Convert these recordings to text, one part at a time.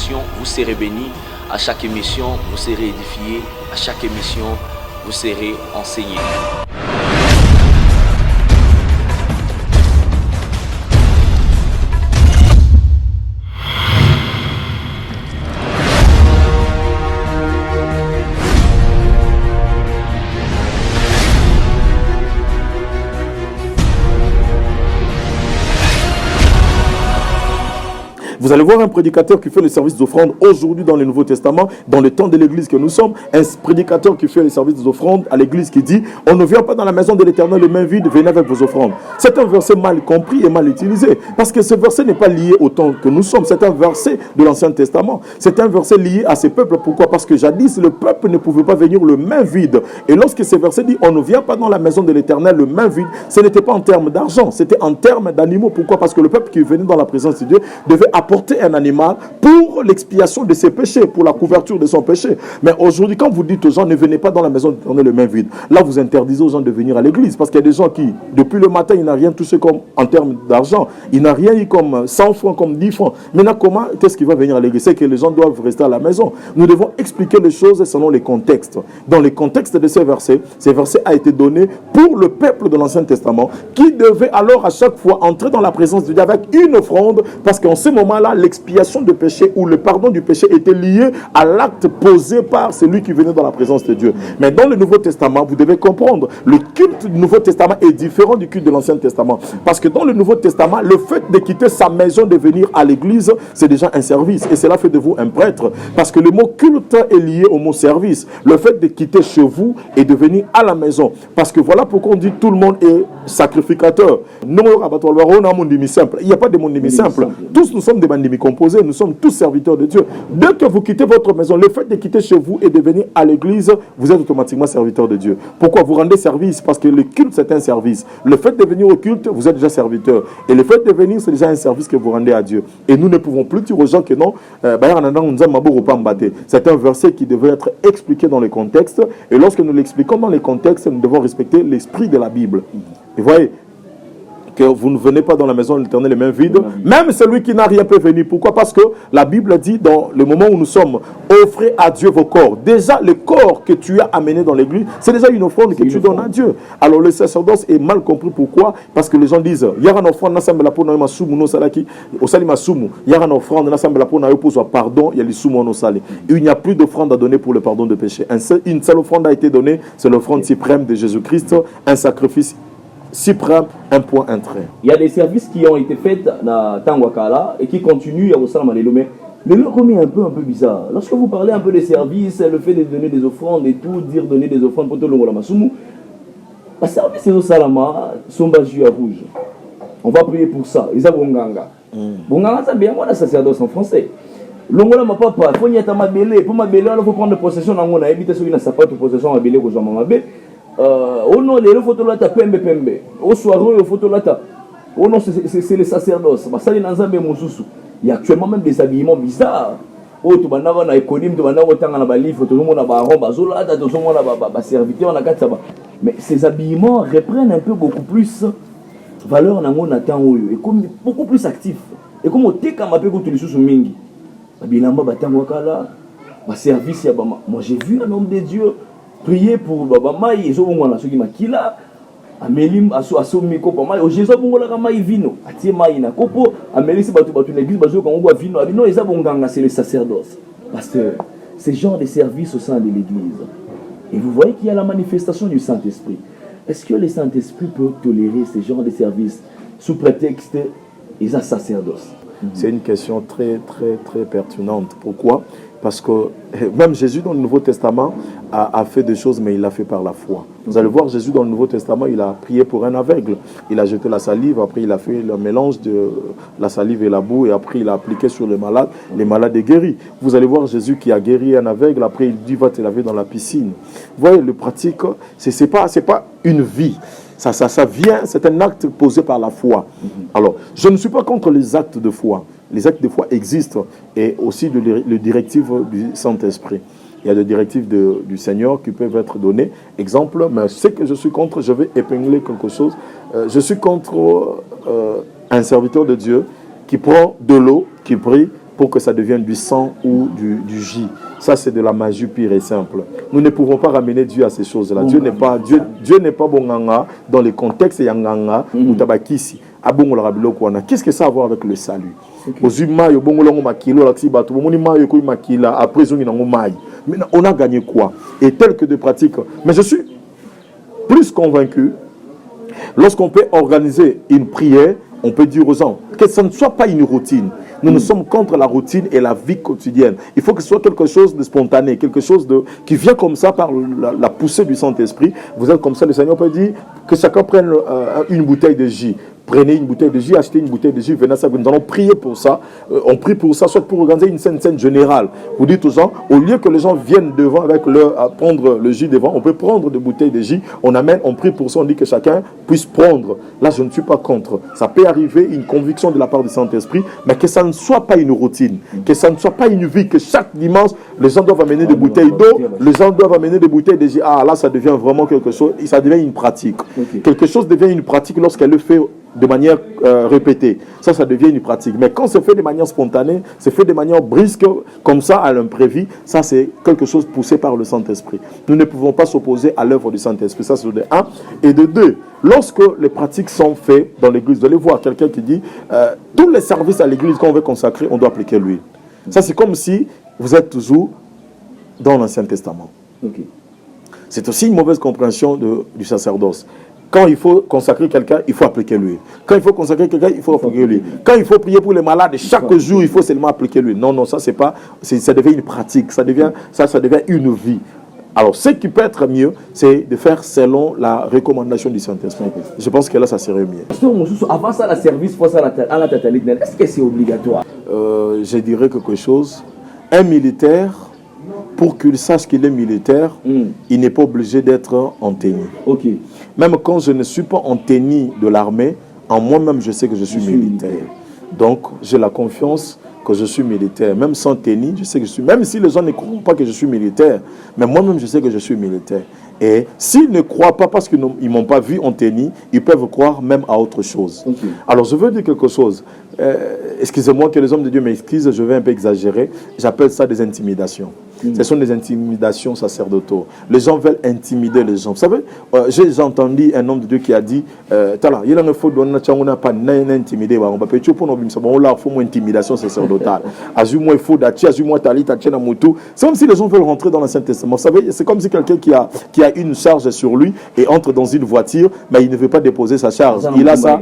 émission, vous serez bénis. À chaque émission, vous serez édifiés. À chaque émission, vous serez enseigné. Vous allez voir un prédicateur qui fait le service d'offrande aujourd'hui dans le Nouveau Testament, dans le temps de l'église que nous sommes, un prédicateur qui fait le service des offrandes à l'église qui dit « On ne vient pas dans la maison de l'Éternel les mains vides, venez avec vos offrandes ». C'est un verset mal compris et mal utilisé, parce que ce verset n'est pas lié au temps que nous sommes, c'est un verset de l'Ancien Testament. C'est un verset lié à ces peuples. Pourquoi? Parce que jadis, le peuple ne pouvait pas venir le main vide. Et lorsque ce verset dit « On ne vient pas dans la maison de l'Éternel le main vide », ce n'était pas en termes d'argent, c'était en termes d'animaux. Pourquoi? Parce que le peuple qui venait dans la présence de Dieu devait apporter un animal pour l'expiation de ses péchés, pour la couverture de son péché. Mais aujourd'hui, quand vous dites aux gens ne venez pas dans la maison, on est les mains vides, là vous interdisez aux gens de venir à l'église, parce qu'il y a des gens qui, depuis le matin, ils n'ont rien touché comme en termes d'argent, ils n'ont rien eu comme 100 francs, comme 10 francs. Maintenant, comment est-ce qu'il va venir à l'église? C'est que les gens doivent rester à la maison. Nous devons expliquer les choses selon les contextes. Dans le contexte de ces versets a été donné pour le peuple de l'Ancien Testament, qui devait alors à chaque fois entrer dans la présence de Dieu avec une offrande, parce qu'en ce moment-là, l'expiation de péché ou le pardon du péché était lié à l'acte posé par celui qui venait dans la présence de Dieu. Mais dans le Nouveau Testament, vous devez comprendre, le culte du Nouveau Testament est différent du culte de l'Ancien Testament. Parce que dans le Nouveau Testament, le fait de quitter sa maison, de venir à l'église, c'est déjà un service. Et cela fait de vous un prêtre. Parce que le mot culte est lié au mot service. Le fait de quitter chez vous et de venir à la maison. Parce que voilà pourquoi on dit tout le monde est sacrificateur. Il n'y a pas de monde simple. Tous nous sommes des bandits composés, nous sommes tous serviteurs de Dieu. Dès que vous quittez votre maison, le fait de quitter chez vous et de venir à l'église, vous êtes automatiquement serviteur de Dieu. Pourquoi? Vous rendez service, parce que le culte c'est un service. Le fait de venir au culte, vous êtes déjà serviteur. Et le fait de venir, c'est déjà un service que vous rendez à Dieu. Et nous ne pouvons plus dire aux gens que non, c'est un verset qui devait être expliqué dans le contexte. Et lorsque nous l'expliquons dans les contextes, nous devons respecter l'esprit de la Bible. Et voyez, que vous ne venez pas dans la maison de l'Éternel les mains vides. Même celui qui n'a rien peut venir. Pourquoi? Parce que la Bible dit dans le moment où nous sommes, offrez à Dieu vos corps. Déjà, le corps que tu as amené dans l'église, c'est déjà une offrande que tu donnes à Dieu. Alors le sacerdoce est mal compris. Pourquoi? Parce que les gens disent, il y a une offrande, il n'y a plus d'offrande à donner pour le pardon de péché. Une seule offrande a été donnée, c'est l'offrande suprême de Jésus-Christ, un sacrifice suprême, un point, un trait. Il y a des services qui ont été faits dans Tangwakala et qui continuent à Osalamandelo, mais le remet un peu bizarre. Lorsque vous parlez un peu des services, le fait de donner des offrandes et tout, dire donner des offrandes pour tout le monde, les services de Osalama sont basés à rouge. On va prier pour ça. Ils ont Bonganga. Bonganga, c'est bien moi la sacerdoce en français. Longola ma papa, faut y être ma belle, pour ma belle, il faut prendre possession dans mon habité sur une sapate possession à belle aux gens ma belle. Oh non, les photos là, pembe. Au soir, les photos là, oh non, c'est les sacerdoces. Il y a actuellement même des habillements bizarres. Oh, tu vas avoir un économie, tu vas avoir un livre, tout le monde a un baron, tout le monde a un serviteur, mais ces habillements reprennent un peu beaucoup plus valeur dans mon attend et comme beaucoup plus actif. Et comme on t'est comme un peu tous les sous mingi. Bilamba batangwakala, ma service ya bama. Moi j'ai vu un homme de Dieu prier pour baba mai et zo ngwana soki makila amelim aso miko pa mai o Jésus bongola ka mai vino atie mai na kopo amelisi batu l'église bazo ka ngwa vino abino eza bonganga c'est le sacerdoce. Pasteur, c'est genre de service au sein de l'église. Et vous voyez qu'il y a la manifestation du Saint-Esprit. Est-ce que le Saint-Esprit peut tolérer ce genre de service sous prétexte ils ont sacerdoce? C'est une question très pertinente. Pourquoi? Parce que même Jésus dans le Nouveau Testament a fait des choses, mais il l'a fait par la foi. Vous allez voir Jésus dans le Nouveau Testament, il a prié pour un aveugle. Il a jeté la salive, après il a fait le mélange de la salive et la boue, et après il a appliqué sur les malades est guéri. Vous allez voir Jésus qui a guéri un aveugle, après il dit va te laver dans la piscine. Vous voyez, le pratique, c'est pas une vie. Ça vient, c'est un acte posé par la foi. Alors, je ne suis pas contre les actes de foi. Les actes de foi existent et aussi les directives du Saint-Esprit. Il y a des directives du Seigneur qui peuvent être données. Exemple, mais ce que je suis contre, je vais épingler quelque chose. Je suis contre un serviteur de Dieu qui prend de l'eau, qui prie pour que ça devienne du sang ou du jus. Ça, c'est de la magie pure et simple. Nous ne pouvons pas ramener Dieu à ces choses-là. Dieu n'est pas bon nganga dans les contextes yanganga ou tabakisi. Qu'est-ce que ça a à voir avec le salut? On a gagné quoi? Et tel que de pratique. Mais je suis plus convaincu, lorsqu'on peut organiser une prière, on peut dire aux gens que ça ne soit pas une routine. Nous sommes contre la routine et la vie quotidienne. Il faut que ce soit quelque chose de spontané, quelque chose qui vient comme ça par la poussée du Saint-Esprit. Vous êtes comme ça, le Seigneur peut dire que chacun prenne une bouteille de jus. Prenez une bouteille de jus, achetez une bouteille de jus, venez à ça. Nous allons prier pour ça. On prie pour ça, soit pour organiser une scène générale. Vous dites aux gens, au lieu que les gens viennent devant avec prendre le jus devant, on peut prendre des bouteilles de jus, on amène, on prie pour ça, on dit que chacun puisse prendre. Là, je ne suis pas contre. Ça peut arriver, une conviction de la part du Saint-Esprit, mais que ça ne soit pas une routine, que ça ne soit pas une vie, que chaque dimanche, les gens doivent amener des bouteilles d'eau, les gens doivent amener des bouteilles de jus. Ah, là, ça devient vraiment quelque chose, ça devient une pratique. Quelque chose devient une pratique lorsqu'elle le fait de manière répétée. Ça devient une pratique. Mais quand c'est fait de manière spontanée, c'est fait de manière brusque, comme ça, à l'imprévu, ça c'est quelque chose poussé par le Saint-Esprit. Nous ne pouvons pas s'opposer à l'œuvre du Saint-Esprit. Ça c'est de un. Et de deux, lorsque les pratiques sont faites dans l'église, vous allez voir quelqu'un qui dit tous les services à l'église qu'on veut consacrer, on doit appliquer lui. Ça c'est comme si vous êtes toujours dans l'Ancien Testament. C'est aussi une mauvaise compréhension du sacerdoce. Quand il faut consacrer quelqu'un, il faut appliquer lui. Quand il faut consacrer quelqu'un, il faut appliquer lui. Quand il faut prier pour les malades, chaque jour, il faut seulement appliquer lui. Non, ça c'est pas, ça devient une pratique, ça devient une vie. Alors, ce qui peut être mieux, c'est de faire selon la recommandation du Saint-Esprit. Je pense que là, ça serait mieux. Avant ça, la service à la totalité, est-ce que c'est obligatoire? Je dirais quelque chose. Un militaire, pour qu'il sache qu'il est militaire, il n'est pas obligé d'être en tenue. Même quand je ne suis pas en tenue de l'armée, en moi-même, je sais que je suis militaire. Donc, j'ai la confiance que je suis militaire. Même sans tenue, je sais que je suis... Même si les gens ne croient pas que je suis militaire, mais moi-même, je sais que je suis militaire. Et s'ils ne croient pas parce qu'ils ne m'ont pas vu en tenue, ils peuvent croire même à autre chose. Alors, je veux dire quelque chose. Excusez-moi que les hommes de Dieu m'excusent, je vais un peu exagérer. J'appelle ça des intimidations. Ce sont des intimidations sacerdotales. Les gens veulent intimider les gens. Vous savez, j'ai entendu un homme de Dieu qui a dit il y a faut pas intimider. On va peut faut intimidation sacerdotale. Azuma il faut c'est comme si les gens veulent rentrer dans l'Ancien Testament. Vous savez, c'est comme si quelqu'un qui a une charge sur lui et entre dans une voiture, mais il ne veut pas déposer sa charge. Il a ça.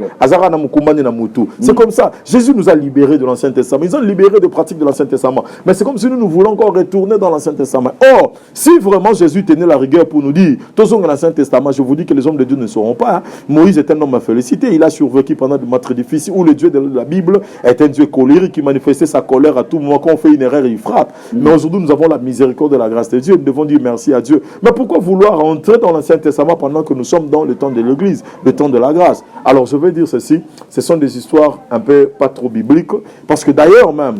C'est comme ça. Jésus nous a libérés de l'Ancien Testament. Ils ont libéré des pratiques de l'Ancien Testament. Mais c'est comme si nous voulons encore retourner dans l'Ancien Testament. Or, si vraiment Jésus tenait la rigueur pour nous dire, tous dans l'Ancien Testament, je vous dis que les hommes de Dieu ne sauront pas. Hein. Moïse est un homme à féliciter. Il a survécu pendant des moments très difficiles où le Dieu de la Bible est un Dieu colérique qui manifestait sa colère à tout moment. Quand on fait une erreur, il frappe. Mais aujourd'hui, nous avons la miséricorde et la grâce de Dieu. Nous devons dire merci à Dieu. Mais pourquoi vouloir entrer dans l'Ancien Testament pendant que nous sommes dans le temps de l'Église, le temps de la grâce? Alors, je vais dire ceci. Ce sont des histoires un peu pas trop bibliques. Parce que d'ailleurs même,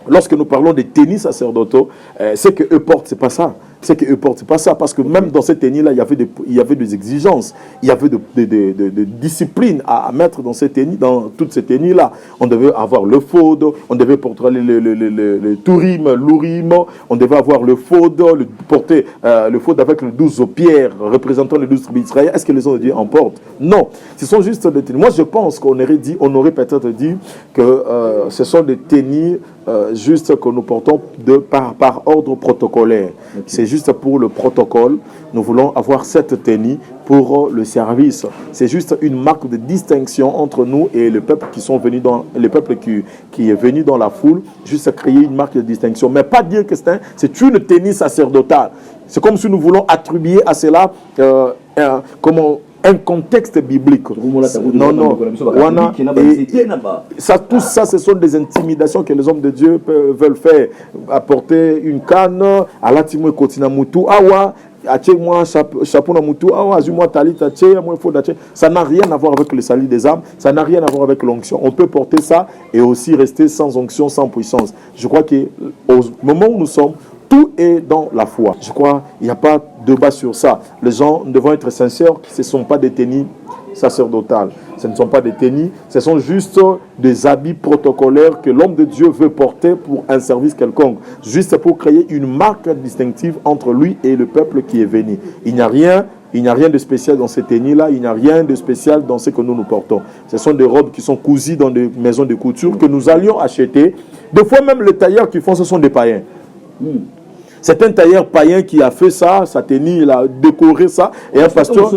lorsque nous parlons des tennis sacerdotaux, ce qu'eux portent, c'est pas ça. C'est qu'eux portent, c'est pas ça. Parce que même dans ces tennis-là, il y avait des exigences. Il y avait des disciplines à mettre dans ces tennis, dans toutes ces tennis-là. On devait avoir le faud, on devait porter le tourim, l'urim, on devait avoir le faud, porter le faud avec les 12 pierres représentant les 12 tribus d'Israël. Est-ce que les gens de Dieu en portent? Non. Ce sont juste des tennis. Moi, je pense qu'on aurait peut-être dit que ce sont des tennis juste que nous portons par ordre protocolaire. C'est juste pour le protocole. Nous voulons avoir cette tenue pour le service. C'est juste une marque de distinction entre nous et le peuple le peuple qui est venu dans la foule, juste créer une marque de distinction. Mais pas dire que c'est une tenue sacerdotale. C'est comme si nous voulons attribuer à cela un contexte biblique. Non. Tout ça, ce sont des intimidations que les hommes de Dieu veulent faire. Apporter une canne, à la timou kotina mutu awa, moi chapeau na mutu awa, azuma talita tche, moi faut dache. Ça n'a rien à voir avec le salut des âmes, ça n'a rien à voir avec l'onction. On peut porter ça et aussi rester sans onction, sans puissance. Je crois que au moment où nous sommes, tout est dans la foi. Je crois qu'il n'y a pas de débat sur ça. Les gens devront être sincères, ce ne sont pas des tennis sacerdotales. Ce ne sont pas des tennis, ce sont juste des habits protocolaires que l'homme de Dieu veut porter pour un service quelconque, juste pour créer une marque distinctive entre lui et le peuple qui est venu. Il n'y a rien de spécial dans ces tennis-là, il n'y a rien de spécial dans ce que nous portons. Ce sont des robes qui sont cousues dans des maisons de couture que nous allions acheter. Des fois même les tailleurs qui font, ce sont des païens. C'est un tailleur païen qui a fait ça, sa tenue, il a décoré ça, et un pasteur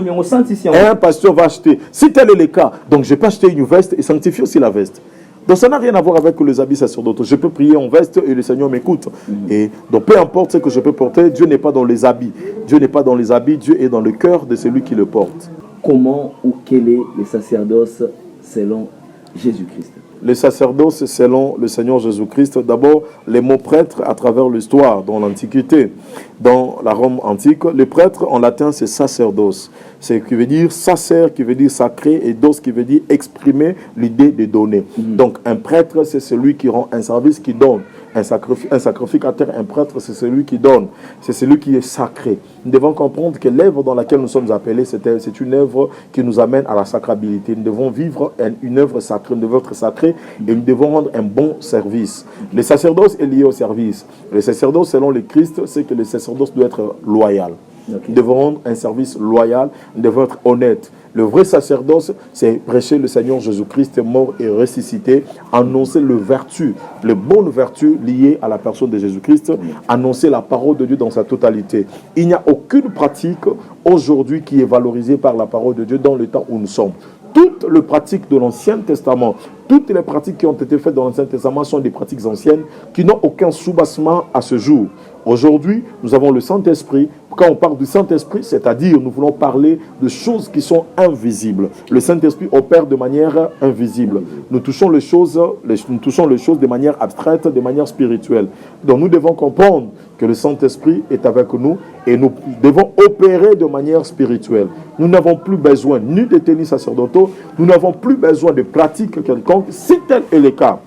va acheter. Si tel est le cas, donc je peux acheter une veste et sanctifier aussi la veste. Donc ça n'a rien à voir avec les habits sacerdotaux. Je peux prier en veste et le Seigneur m'écoute. Et donc peu importe ce que je peux porter, Dieu n'est pas dans les habits. Dieu n'est pas dans les habits, Dieu est dans le cœur de celui qui le porte. Comment ou quel est le sacerdoce selon Jésus-Christ? Le sacerdoce selon le Seigneur Jésus-Christ, d'abord les mots prêtre à travers l'histoire, dans l'Antiquité, dans la Rome antique, le prêtre en latin c'est sacerdos, c'est qui veut dire sacer, qui veut dire sacré, et dos qui veut dire exprimer l'idée de donner. Donc un prêtre c'est celui qui rend un service, qui donne. Un sacrificateur, un prêtre, c'est celui qui donne, c'est celui qui est sacré. Nous devons comprendre que l'œuvre dans laquelle nous sommes appelés, c'est une œuvre qui nous amène à la sacrabilité. Nous devons vivre une œuvre sacrée, nous devons être sacrés et nous devons rendre un bon service. Le sacerdoce est lié au service. Le sacerdoce, selon le Christ, c'est que le sacerdoce doit être loyal. Nous devons rendre un service loyal, nous devons être honnêtes. Le vrai sacerdoce, c'est prêcher le Seigneur Jésus-Christ mort et ressuscité, annoncer les bonnes vertus liées à la personne de Jésus-Christ, annoncer la parole de Dieu dans sa totalité. Il n'y a aucune pratique aujourd'hui qui est valorisée par la parole de Dieu dans le temps où nous sommes. Toutes les pratiques de l'Ancien Testament, toutes les pratiques qui ont été faites dans l'Ancien Testament sont des pratiques anciennes qui n'ont aucun soubassement à ce jour. Aujourd'hui, nous avons le Saint-Esprit. Quand on parle du Saint-Esprit, c'est-à-dire nous voulons parler de choses qui sont invisibles. Le Saint-Esprit opère de manière invisible. Nous touchons les choses de manière abstraite, de manière spirituelle. Donc nous devons comprendre que le Saint-Esprit est avec nous et nous devons opérer de manière spirituelle. Nous n'avons plus besoin ni de tennis sacerdotaux, nous n'avons plus besoin de pratiques quelconques, si tel est le cas.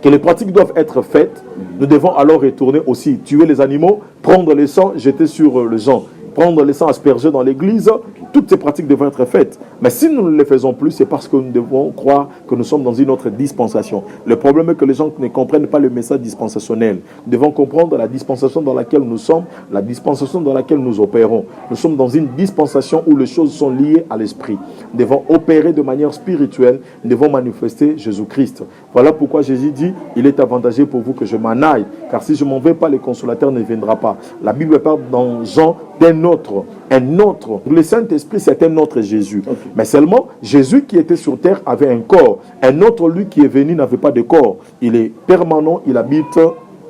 Que les pratiques doivent être faites, nous devons alors retourner aussi, tuer les animaux, prendre le sang, jeter sur les gens, prendre le sang aspergé dans l'église. Toutes ces pratiques devraient être faites. Mais si nous ne les faisons plus, c'est parce que nous devons croire que nous sommes dans une autre dispensation. Le problème est que les gens ne comprennent pas le message dispensationnel. Nous devons comprendre la dispensation dans laquelle nous sommes, la dispensation dans laquelle nous opérons. Nous sommes dans une dispensation où les choses sont liées à l'esprit. Nous devons opérer de manière spirituelle, nous devons manifester Jésus-Christ. Voilà pourquoi Jésus dit, il est avantageux pour vous que je m'en aille, car si je m'en vais pas, le consolateur ne viendra pas. La Bible parle dans Jean d'un autre, un autre. Le Saint-Esprit, c'est un autre Jésus. Okay. Mais seulement, Jésus qui était sur terre avait un corps. Un autre, lui qui est venu, n'avait pas de corps. Il est permanent, il habite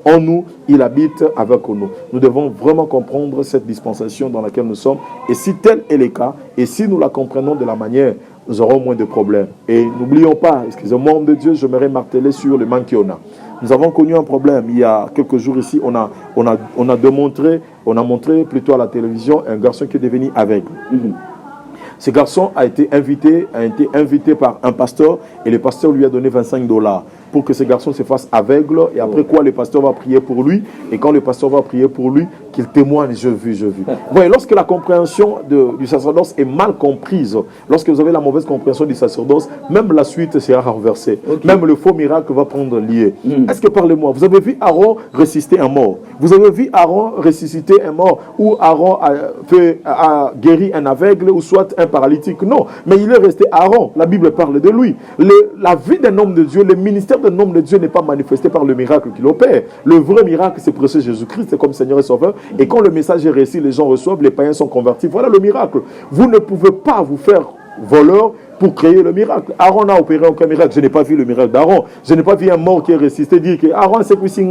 en nous, il habite avec nous. Nous devons vraiment comprendre cette dispensation dans laquelle nous sommes. Et si tel est le cas, et si nous la comprenons de la manière, nous aurons moins de problèmes. Et n'oublions pas, excusez-moi, homme de Dieu, je m'aurais martelé sur le manque qu'on a. Nous avons connu un problème. Il y a quelques jours ici, on a montré plutôt à la télévision un garçon qui est devenu aveugle. Ce garçon a été invité par un pasteur et le pasteur lui a donné $25 pour que ce garçon se fasse aveugle. Et après quoi, le pasteur va prier pour lui. Et quand le pasteur va prier pour lui, qu'il témoigne, je vis. Vous voyez, lorsque la compréhension du sacerdoce est mal comprise, lorsque vous avez la mauvaise compréhension du sacerdoce, même la suite sera renversée. Okay. Même le faux miracle va prendre lieu. Est-ce que, parlez-moi, vous avez vu Aaron ressusciter un mort? Vous avez vu Aaron ressusciter un mort? Ou Aaron a guéri un aveugle ou soit un paralytique? Non, mais il est resté Aaron. La Bible parle de lui. La vie d'un homme de Dieu, le ministère d'un homme de Dieu n'est pas manifesté par le miracle qu'il opère. Le vrai miracle, c'est prêcher Jésus-Christ comme Seigneur et Sauveur. Et quand le message est réussi, les gens reçoivent, les païens sont convertis. Voilà le miracle. Vous ne pouvez pas vous faire voleur pour créer le miracle. Aaron n'a opéré aucun miracle. Je n'ai pas vu le miracle d'Aaron. Je n'ai pas vu un mort qui est ressuscité dire que Aaron s'est poussé.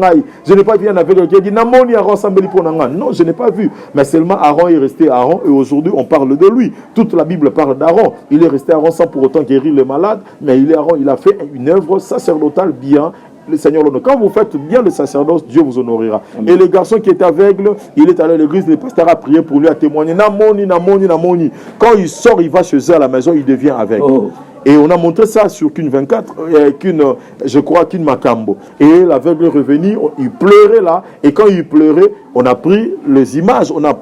Je n'ai pas vu un aveugle qui a dit Namoni Aaron Sambeli pour Nangan. Non, je n'ai pas vu. Mais seulement Aaron est resté Aaron et aujourd'hui on parle de lui. Toute la Bible parle d'Aaron. Il est resté Aaron sans pour autant guérir les malades, mais il est Aaron, il a fait une œuvre sacerdotale bien. Le Seigneur l'honore. Quand vous faites bien le sacerdoce, Dieu vous honorera. Amen. Et le garçon qui est aveugle, il est allé à l'église, le pasteur a prié pour lui, a témoigné. Namoni. Quand il sort, il va chez eux à la maison, il devient aveugle. Oh. Et on a montré ça sur Kin 24, je crois Kin Makambo. Et l'aveugle est revenu, il pleurait là. Et quand il pleurait, on a pris les images, on a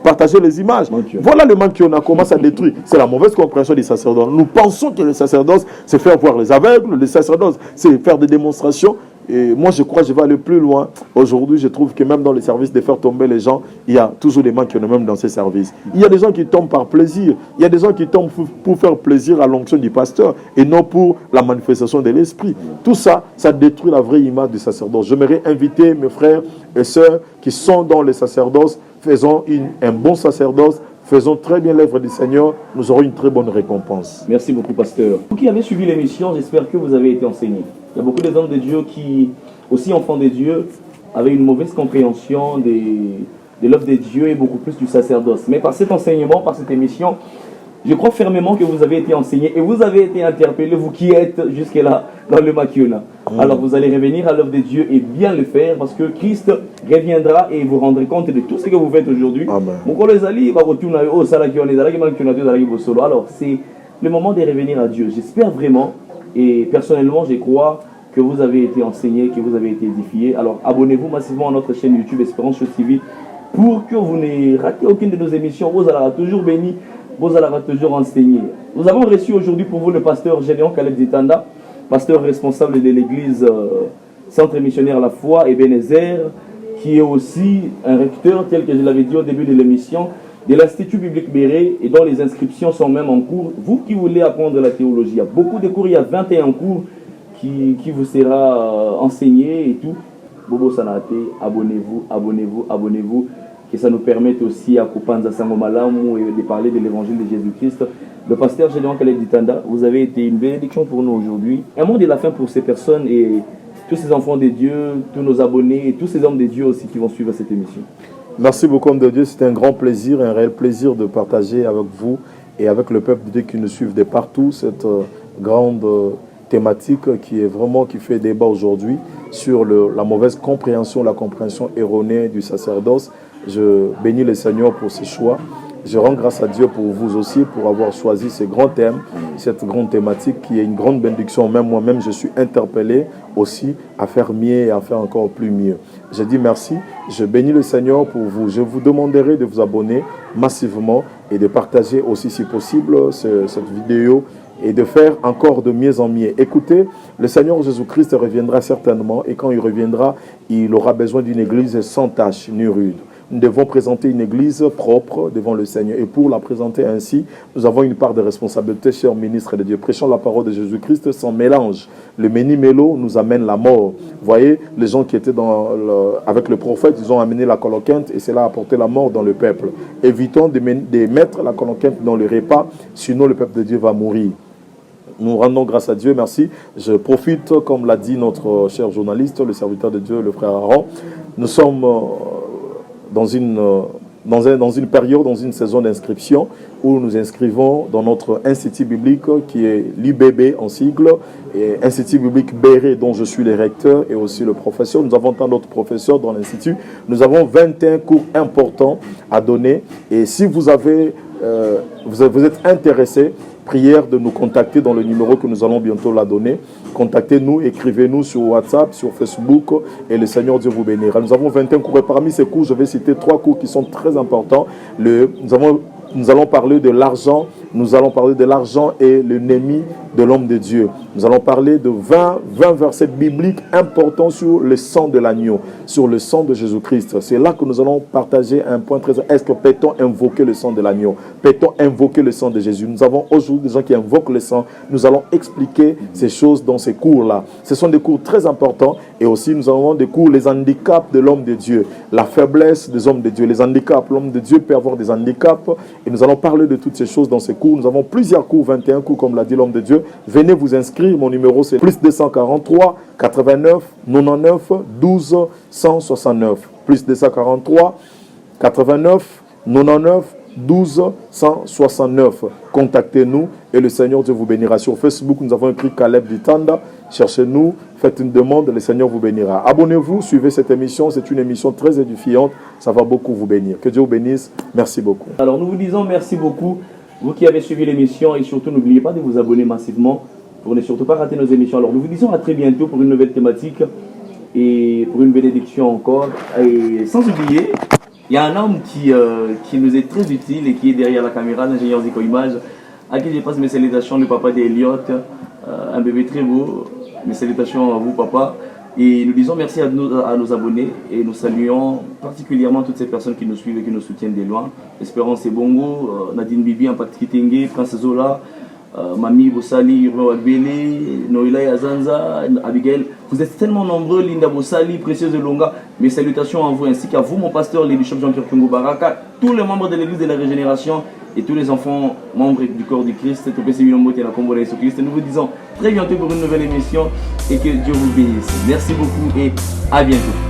partager les images. Okay. Voilà le mal qu'on a commencé à détruire. C'est la mauvaise compréhension des sacerdoces. Nous pensons que le sacerdoce, c'est faire voir les aveugles, le sacerdoce, c'est faire des démonstrations. Et moi, je crois que je vais aller plus loin. Aujourd'hui, je trouve que même dans les services de faire tomber les gens, il y a toujours des manques même dans ces services. Il y a des gens qui tombent par plaisir. Il y a des gens qui tombent pour faire plaisir à l'onction du pasteur et non pour la manifestation de l'esprit. Tout ça, ça détruit la vraie image du sacerdoce. J'aimerais inviter mes frères et sœurs qui sont dans les sacerdoces, faisons un bon sacerdoce, faisons très bien l'œuvre du Seigneur, nous aurons une très bonne récompense. Merci beaucoup, pasteur. Vous qui avez suivi l'émission, j'espère que vous avez été enseigné. Il y a beaucoup d'hommes de Dieu qui, aussi enfants de Dieu, avaient une mauvaise compréhension de l'œuvre de Dieu et beaucoup plus du sacerdoce. Mais par cet enseignement, par cette émission, je crois fermement que vous avez été enseigné et vous avez été interpellé, vous qui êtes jusque-là dans le Makiona. Alors vous allez revenir à l'œuvre de Dieu et bien le faire parce que Christ reviendra et vous rendrez compte de tout ce que vous faites aujourd'hui. Alors c'est le moment de revenir à Dieu. J'espère vraiment et personnellement je crois que vous avez été enseigné, que vous avez été édifié. Alors abonnez-vous massivement à notre chaîne YouTube Espérance Show TV pour que vous ne ratez aucune de nos émissions. Vous allez toujours béni. Vous allez toujours enseigner. Nous avons reçu aujourd'hui pour vous le pasteur Gédéon Caleb Ditanda, pasteur responsable de l'église Centre Missionnaire La Foi et Ebenezer, qui est aussi un recteur, tel que je l'avais dit au début de l'émission, de l'Institut biblique Béret et dont les inscriptions sont même en cours. Vous qui voulez apprendre la théologie, il y a beaucoup de cours, il y a 21 cours qui vous sera enseigné et tout. Bobo Sanate, abonnez-vous, abonnez-vous, abonnez-vous. Que ça nous permette aussi à Kupanza Sangomalamu et de parler de l'évangile de Jésus-Christ. Le pasteur Gédéon Caleb Ditanda, vous avez été une bénédiction pour nous aujourd'hui. Un mot de la fin pour ces personnes et tous ces enfants de Dieu, tous nos abonnés et tous ces hommes de Dieu aussi qui vont suivre cette émission. Merci beaucoup, homme de Dieu. C'est un grand plaisir, un réel plaisir de partager avec vous et avec le peuple de Dieu qui nous suit de partout cette grande thématique qui est vraiment qui fait débat aujourd'hui sur la mauvaise compréhension, la compréhension erronée du sacerdoce. Je bénis le Seigneur pour ses choix. Je rends grâce à Dieu pour vous aussi, pour avoir choisi ce grand thème, cette grande thématique qui est une grande bénédiction. Même moi-même, je suis interpellé aussi à faire mieux et à faire encore plus mieux. Je dis merci. Je bénis le Seigneur pour vous. Je vous demanderai de vous abonner massivement et de partager aussi, si possible, cette vidéo et de faire encore de mieux en mieux. Écoutez, le Seigneur Jésus-Christ reviendra certainement et quand il reviendra, il aura besoin d'une église sans tache ni rude. Nous devons présenter une église propre devant le Seigneur. Et pour la présenter ainsi, nous avons une part de responsabilité, chers ministres de Dieu. Prêchons la parole de Jésus-Christ sans mélange. Le méli-mélo nous amène la mort. Vous voyez, les gens qui étaient avec le prophète, ils ont amené la coloquinte et cela a apporté la mort dans le peuple. Évitons de mettre la coloquinte dans le repas, sinon le peuple de Dieu va mourir. Nous rendons grâce à Dieu, merci. Je profite, comme l'a dit notre cher journaliste, le serviteur de Dieu, le frère Aaron. Nous sommes dans une période, dans une saison d'inscription où nous inscrivons dans notre institut biblique qui est l'IBB en sigle, et Institut biblique Béret dont je suis le recteur et aussi le professeur. Nous avons tant d'autres professeurs dans l'institut. Nous avons 21 cours importants à donner et si vous êtes intéressé, prière de nous contacter dans le numéro que nous allons bientôt la donner. Contactez-nous, écrivez-nous sur WhatsApp, sur Facebook et le Seigneur Dieu vous bénira. Nous avons 21 cours et parmi ces cours, je vais citer 3 cours qui sont très importants. Nous allons parler de l'argent, nous allons parler de l'argent et l'ennemi de l'homme de Dieu. Nous allons parler de 20 versets bibliques importants sur le sang de l'agneau, sur le sang de Jésus-Christ. C'est là que nous allons partager un point très important. Est-ce que peut-on invoquer le sang de l'agneau? Peut-on invoquer le sang de Jésus? Nous avons aujourd'hui des gens qui invoquent le sang. Nous allons expliquer ces choses dans ces cours-là. Ce sont des cours très importants et aussi nous avons des cours, les handicaps de l'homme de Dieu, la faiblesse des hommes de Dieu, les handicaps. L'homme de Dieu peut avoir des handicaps et nous allons parler de toutes ces choses dans ces cours. Nous avons plusieurs cours, 21 cours comme l'a dit l'homme de Dieu. Venez vous inscrire, mon numéro c'est plus 243 89 99 12 169. Plus 243 89 99 12 169. Contactez-nous et le Seigneur Dieu vous bénira. Sur Facebook, nous avons écrit Caleb Ditanda. Cherchez-nous, faites une demande, le Seigneur vous bénira. Abonnez-vous, suivez cette émission. C'est une émission très édifiante. Ça va beaucoup vous bénir. Que Dieu vous bénisse. Merci beaucoup. Alors nous vous disons merci beaucoup, vous qui avez suivi l'émission et surtout n'oubliez pas de vous abonner massivement pour ne surtout pas rater nos émissions. Alors nous vous disons à très bientôt pour une nouvelle thématique et pour une bénédiction encore. Et sans oublier Il y a un homme qui nous est très utile et qui est derrière la caméra, l'ingénieur Zico Image, à qui je passe mes salutations, le papa d'Eliott, un bébé très beau. Mes salutations à vous, papa. Et nous disons merci à nos abonnés et nous saluons particulièrement toutes ces personnes qui nous suivent et qui nous soutiennent de loin. Espérance et Bongo, Nadine Bibi, Impact Kitenge, Prince Zola, Mami Bossali, Urbain Wagbele, Noïla Azanza, Abigail. Vous êtes tellement nombreux, Linda Bossali, Précieuse Longa. Mes salutations à vous ainsi qu'à vous, mon pasteur, le bishop Jean-Pierre Kungo Baraka, tous les membres de l'église de la Régénération et tous les enfants membres du corps du Christ. Nous vous disons très bientôt pour une nouvelle émission et que Dieu vous bénisse. Merci beaucoup et à bientôt.